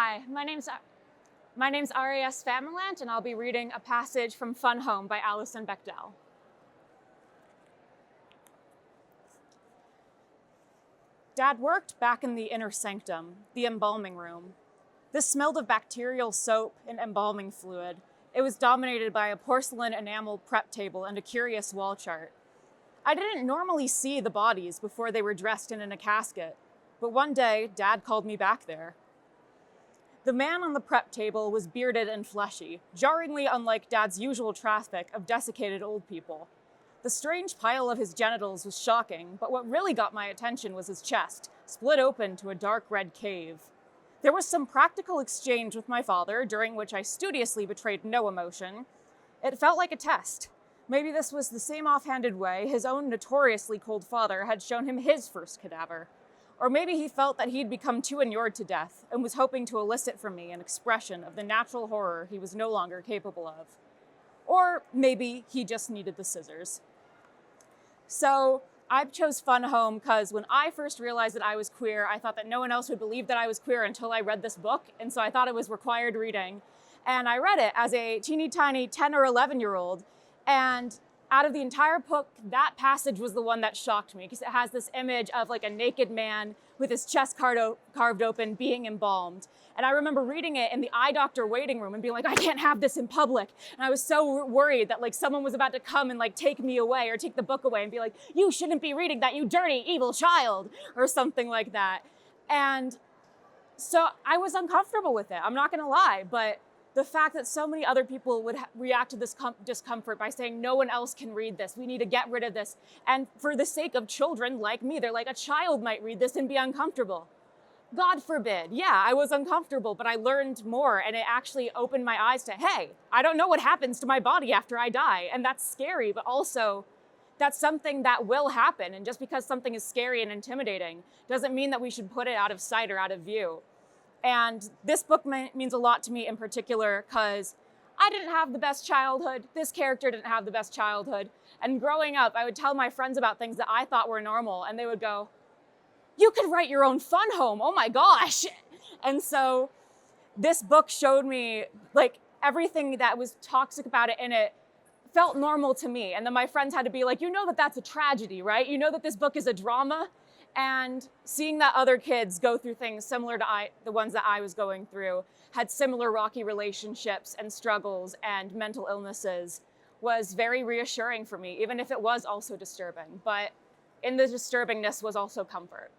Hi, my name's Arias Familant, and I'll be reading a passage from Fun Home by Alison Bechdel. Dad worked back in the inner sanctum, the embalming room. This smelled of bacterial soap and embalming fluid. It was dominated by a porcelain enamel prep table and a curious wall chart. I didn't normally see the bodies before they were dressed in a casket, but one day, Dad called me back there. The man on the prep table was bearded and fleshy, jarringly unlike Dad's usual traffic of desiccated old people. The strange pile of his genitals was shocking, but what really got my attention was his chest, split open to a dark red cave. There was some practical exchange with my father, during which I studiously betrayed no emotion. It felt like a test. Maybe this was the same offhanded way his own notoriously cold father had shown him his first cadaver. Or maybe he felt that he'd become too inured to death and was hoping to elicit from me an expression of the natural horror he was no longer capable of. Or maybe he just needed the scissors. So I chose Fun Home because when I first realized that I was queer, I thought that no one else would believe that I was queer until I read this book, and so I thought it was required reading. And I read it as a teeny tiny 10 or 11-year-old, and out of the entire book, that passage was the one that shocked me because it has this image of like a naked man with his chest carved open being embalmed. And I remember reading it in the eye doctor waiting room and being like, I can't have this in public. And I was so worried that like someone was about to come and like take me away or take the book away and be like, you shouldn't be reading that, you dirty, evil child, or something like that. And so I was uncomfortable with it. I'm not gonna lie, but the fact that so many other people would react to this discomfort by saying no one else can read this, we need to get rid of this. And for the sake of children like me, they're like, a child might read this and be uncomfortable. God forbid. Yeah, I was uncomfortable, but I learned more, and it actually opened my eyes to, hey, I don't know what happens to my body after I die. And that's scary, but also that's something that will happen. And just because something is scary and intimidating doesn't mean that we should put it out of sight or out of view. And this book means a lot to me in particular because I didn't have the best childhood. This character didn't have the best childhood. And growing up, I would tell my friends about things that I thought were normal, and they would go, you could write your own Fun Home, oh my gosh. And so this book showed me like everything that was toxic about it in it felt normal to me. And then my friends had to be like, you know that that's a tragedy, right? You know that this book is a drama? And seeing that other kids go through things similar to the ones that I was going through, had similar rocky relationships and struggles and mental illnesses, was very reassuring for me, even if it was also disturbing. But in the disturbingness was also comfort.